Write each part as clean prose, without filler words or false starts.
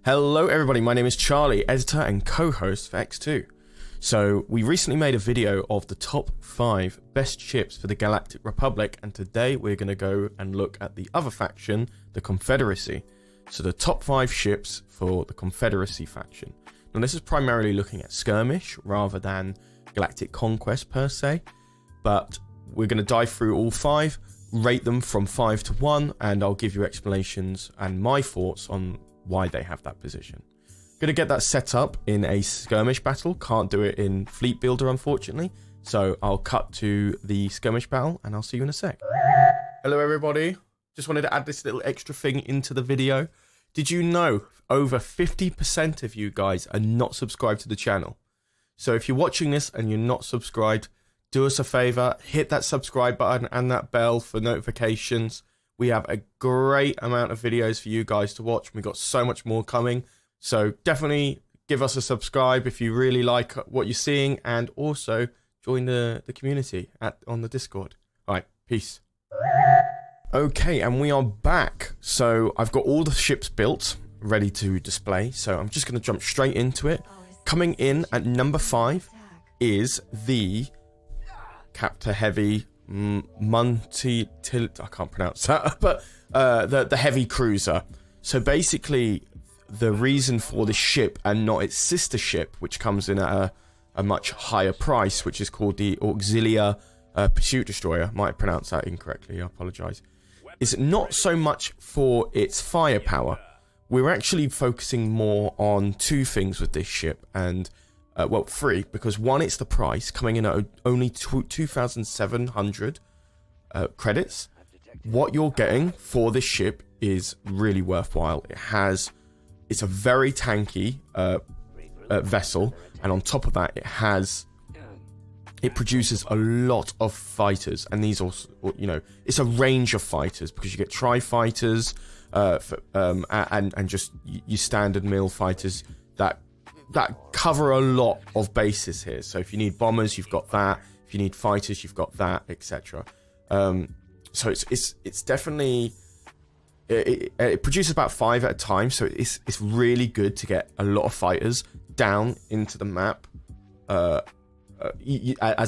Hello everybody, my name is Charlie, editor and co-host for X2. So we recently made a video of the top 5 best ships for the Galactic Republic, and today we're going to go and look at the other faction, the Confederacy. So the top 5 ships for the Confederacy faction. Now this is primarily looking at Skirmish rather than Galactic Conquest per se, but we're going to dive through all 5, rate them from 5 to 1, and I'll give you explanations and my thoughts on why they have that position. Gonna get that set up in a skirmish battle. Can't do it in Fleet Builder, unfortunately. So I'll cut to the skirmish battle and I'll see you in a sec. Hello everybody. Just wanted to add this little extra thing into the video. Did you know over 50% of you guys are not subscribed to the channel? So if you're watching this and you're not subscribed, do us a favor, hit that subscribe button and that bell for notifications. We have a great amount of videos for you guys to watch. We've got so much more coming. So definitely give us a subscribe if you really like what you're seeing, and also join the community on the Discord. All right, peace. Okay, and we are back. So I've got all the ships built, ready to display. So I'm just going to jump straight into it. Coming in at number 5 is the Captor Heavy I can't pronounce that, but the heavy cruiser. So basically, the reason for this ship and not its sister ship, which comes in at a much higher price, which is called the Auxilia Pursuit Destroyer, might pronounce that incorrectly, I apologize, is not so much for its firepower. We're actually focusing more on 2 things with this ship, and well, 3, because 1, it's the price, coming in at only 2,700 credits. What you're getting for this ship is really worthwhile. It's a very tanky vessel, and on top of that, it produces a lot of fighters, and these also, you know, it's a range of fighters because you get tri-fighters, and just your standard mill fighters that cover a lot of bases here. So if you need bombers, you've got that. If you need fighters, you've got that, etc. So it's definitely it produces about 5 at a time. So it's really good to get a lot of fighters down into the map as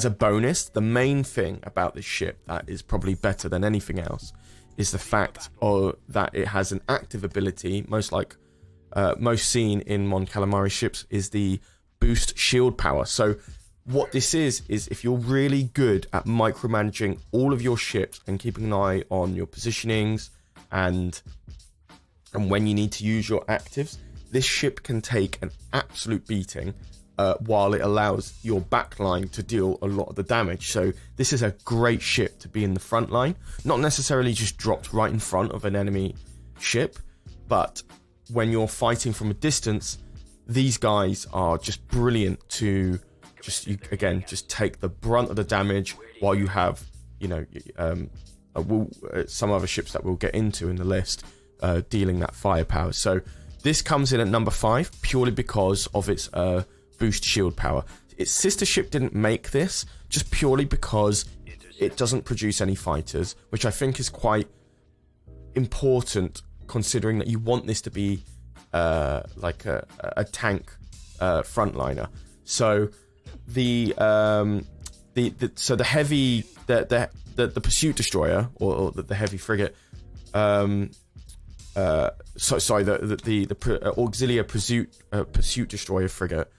a bonus. The main thing about this ship that is probably better than anything else is the fact that it has an active ability, most seen in Mon Calamari ships, is the boost shield power. So what this is if you're really good at micromanaging all of your ships and keeping an eye on your positionings and when you need to use your actives, this ship can take an absolute beating while it allows your backline to deal a lot of the damage. So this is a great ship to be in the front line, not necessarily just dropped right in front of an enemy ship, but when you're fighting from a distance, these guys are just brilliant to just take the brunt of the damage, while you have, you know, some other ships that we'll get into in the list dealing that firepower. So this comes in at number 5 purely because of its boost shield power. Its sister ship didn't make this just purely because it doesn't produce any fighters, which I think is quite important, considering that you want this to be like a tank frontliner. So the pursuit destroyer, or the heavy frigate, the Auxilia pursuit destroyer frigate,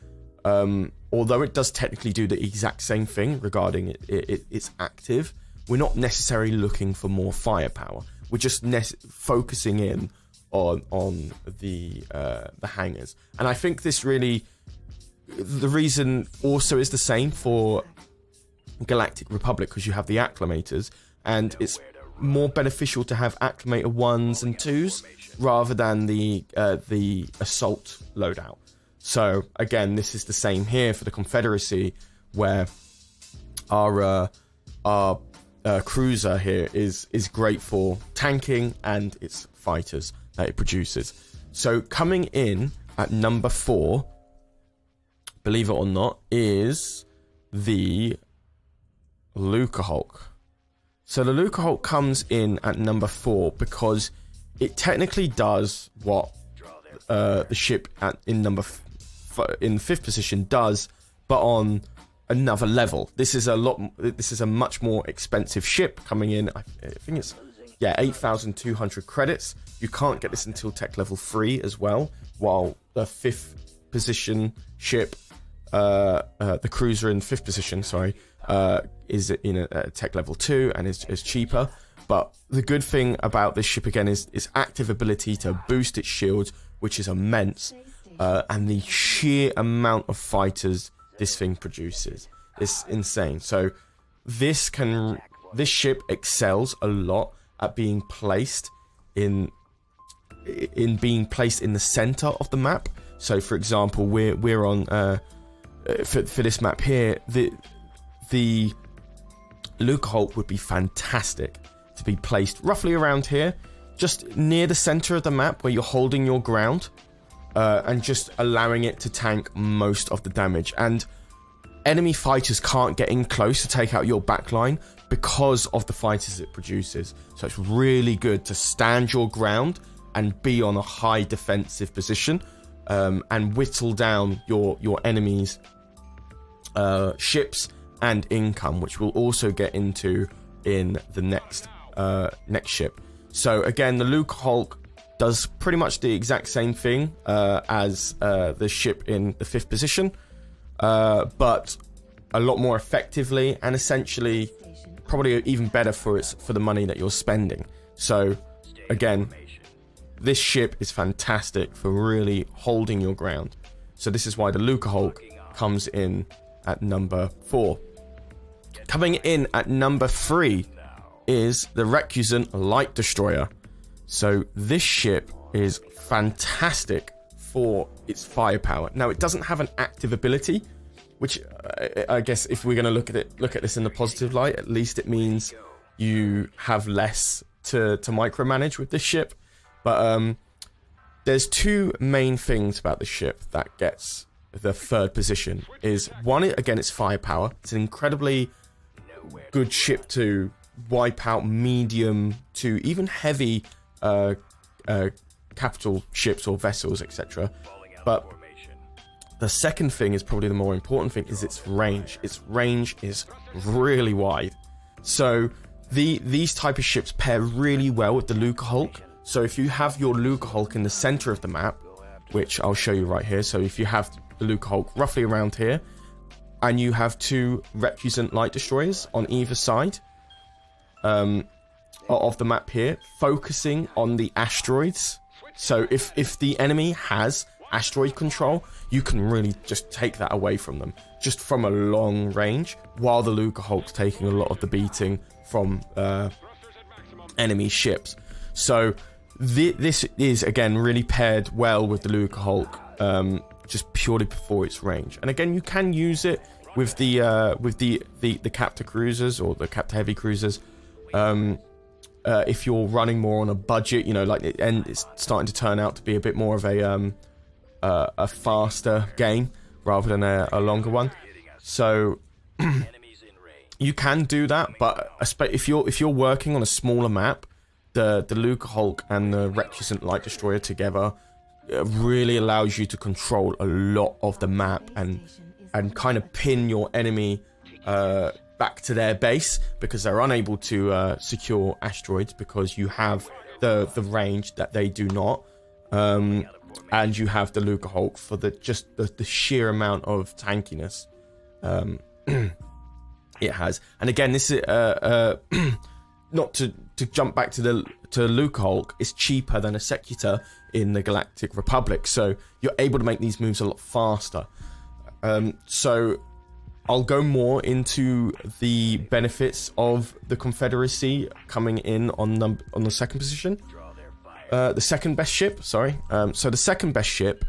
although it does technically do the exact same thing regarding it's active, we're not necessarily looking for more firepower. We're just focusing in on the hangars, and I think this really, the reason also is the same for Galactic Republic, because you have the acclimators, and it's more beneficial to have acclimator 1s and 2s rather than the assault loadout. So again, this is the same here for the Confederacy, where our cruiser here is great for tanking and its fighters that it produces. So coming in at number 4, believe it or not, is the Lucahulk. So the Lucahulk comes in at number 4 because it technically does what the ship in in 5th position does, but on another level. This is a much more expensive ship coming in. I think it's 8,200 credits. You can't get this until tech level 3 as well, while the 5th position ship, the cruiser in 5th position, sorry, is in a tech level 2 and is cheaper. But the good thing about this ship again is its active ability to boost its shields, which is immense, and the sheer amount of fighters this thing produces is insane. So this ship excels a lot at being placed in the center of the map. So for example, we're on for this map here, the Lucahulk would be fantastic to be placed roughly around here, just near the center of the map where you're holding your ground, and just allowing it to tank most of the damage. And enemy fighters can't get in close to take out your backline because of the fighters it produces. So it's really good to stand your ground and be on a high defensive position, and whittle down your enemies' ships and income, which we'll also get into in the next ship. So again, the Lucahulk does pretty much the exact same thing as the ship in the 5th position, but a lot more effectively, and essentially probably even better for the money that you're spending. So again, this ship is fantastic for really holding your ground. So this is why the Lucahulk comes in at number 4. Coming in at number 3 is the Recusant Light Destroyer. So this ship is fantastic for its firepower. Now, it doesn't have an active ability, which I guess if we're going to look at this in the positive light, at least it means you have less to micromanage with this ship. But there's two main things about the ship that gets the 3rd position. Is one, again, it's firepower. It's an incredibly good ship to wipe out medium to even heavy capital ships or vessels, etc. But the second thing is probably the more important thing, is its range. Its range is really wide. So these type of ships pair really well with the Lucahulk. So if you have your Lucahulk in the center of the map, which I'll show you right here. So if you have the Lucahulk roughly around here, and you have 2 Recusant Light Destroyers on either side of the map here, focusing on the asteroids. So if the enemy has asteroid control, you can really just take that away from them, just from a long range, while the Lucahulk's taking a lot of the beating from enemy ships. So this is again really paired well with the Lucahulk, just purely for its range. And again, you can use it with the Captor cruisers or the Captor heavy cruisers. If you're running more on a budget, you know, like it's starting to turn out to be a bit more of a faster game rather than a longer one. So you can do that, but if you're working on a smaller map, the Lucahulk and the Recusant Light Destroyer together really allows you to control a lot of the map and kind of pin your enemy back to their base, because they're unable to secure asteroids because you have the range that they do not, and you have the Lucahulk for the sheer amount of tankiness it has. And again, this is not to jump back to Lucahulk, it's cheaper than a Secutor in the Galactic Republic, so you're able to make these moves a lot faster. So I'll go more into the benefits of the Confederacy coming in on the 2nd position. The second best ship, sorry. So the second best ship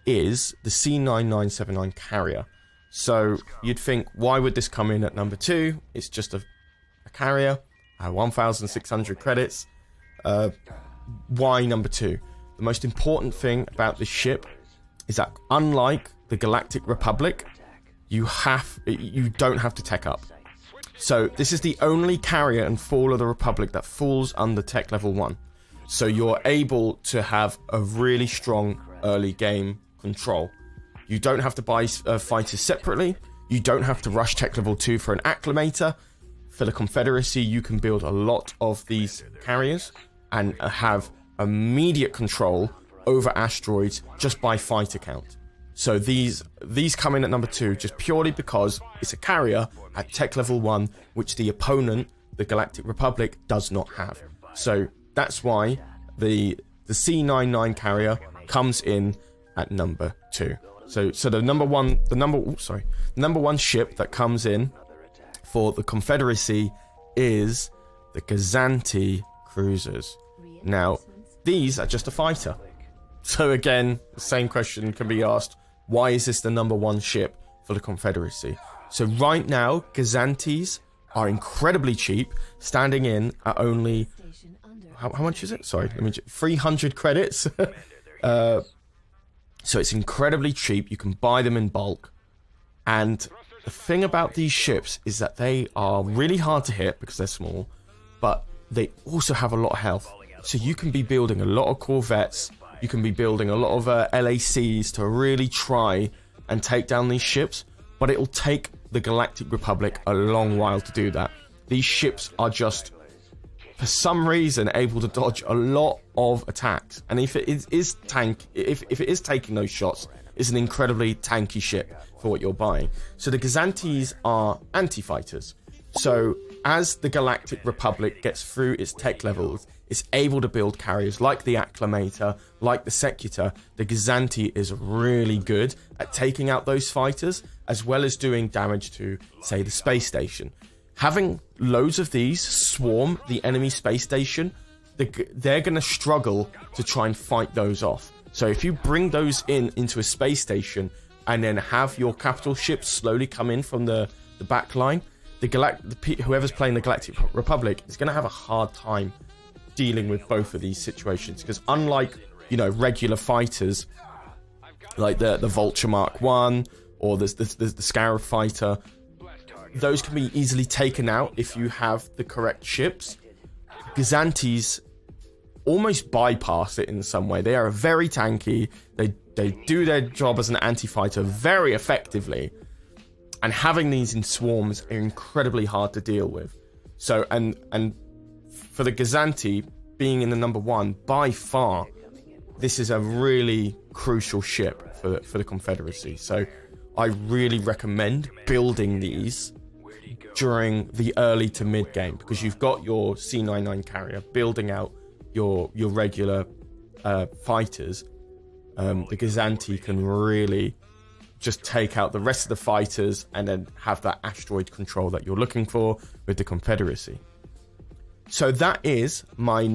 is the C9979 carrier. So you'd think, why would this come in at number 2? It's just a carrier, 1,600 credits. Why number 2? The most important thing about this ship is that, unlike the Galactic Republic, you don't have to tech up. So this is the only carrier in Fall of the Republic that falls under tech level 1. So you're able to have a really strong early game control. You don't have to buy fighters separately. You don't have to rush tech level 2 for an acclimator. For the Confederacy, you can build a lot of these carriers and have immediate control over asteroids just by fighter count. So these come in at number 2 just purely because it's a carrier at tech level 1, which the opponent, the Galactic Republic, does not have. So that's why the C99 carrier comes in at number 2. So the number one ship that comes in for the Confederacy is the Gazanti cruisers. Now, these are just a fighter. So again, the same question can be asked, why is this the number 1 ship for the Confederacy? So right now, Gazantis are incredibly cheap, standing in at only, how much is it? Sorry, 300 credits. So it's incredibly cheap. You can buy them in bulk. And the thing about these ships is that they are really hard to hit because they're small, but they also have a lot of health. So you can be building a lot of corvettes. You can be building a lot of LACs to really try and take down these ships, but it'll take the Galactic Republic a long while to do that. These ships are just, for some reason, able to dodge a lot of attacks, and if it is taking those shots, it's an incredibly tanky ship for what you're buying. So the Gazantis are anti-fighters. So as the Galactic Republic gets through its tech levels, it's able to build carriers like the Acclamator, like the Secutor. The Gazanti is really good at taking out those fighters, as well as doing damage to, say, the space station. Having loads of these swarm the enemy space station, they're going to struggle to try and fight those off. So if you bring those into a space station and then have your capital ships slowly come in from the back line, whoever's playing the Galactic Republic is going to have a hard time dealing with both of these situations, because unlike, you know, regular fighters like the Vulture Mark 1 or the Scarab fighter, those can be easily taken out if you have the correct ships. Gazantis almost bypass it in some way. They are very tanky. They do their job as an anti-fighter very effectively, and having these in swarms are incredibly hard to deal with. So and for the Gazanti being in the number 1, by far, this is a really crucial ship for the Confederacy. So I really recommend building these during the early to mid game, because you've got your C99 carrier building out your regular fighters. The Gazanti can really just take out the rest of the fighters and then have that asteroid control that you're looking for with the Confederacy. So that is my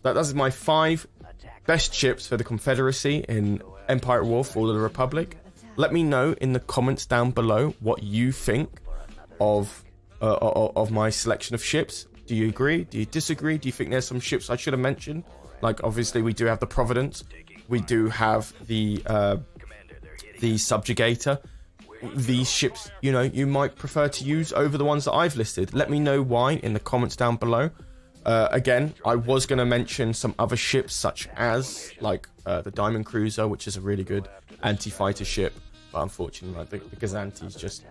that's my 5 best ships for the Confederacy in Empire at War, Fall of the Republic. Let me know in the comments down below what you think of my selection of ships. Do you agree? Do you disagree? Do you think there's some ships I should have mentioned? Like, obviously, we do have the Providence. We do have the Subjugator. These ships, you know, you might prefer to use over the ones that I've listed. Let me know why in the comments down below. Again, I was going to mention some other ships, such as like the Diamond Cruiser, which is a really good anti-fighter ship, but unfortunately, I think the Gazantis just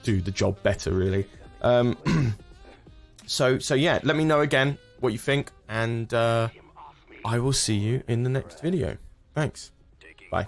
do the job better, really. So yeah, let me know again what you think, and I will see you in the next video. Thanks. Bye.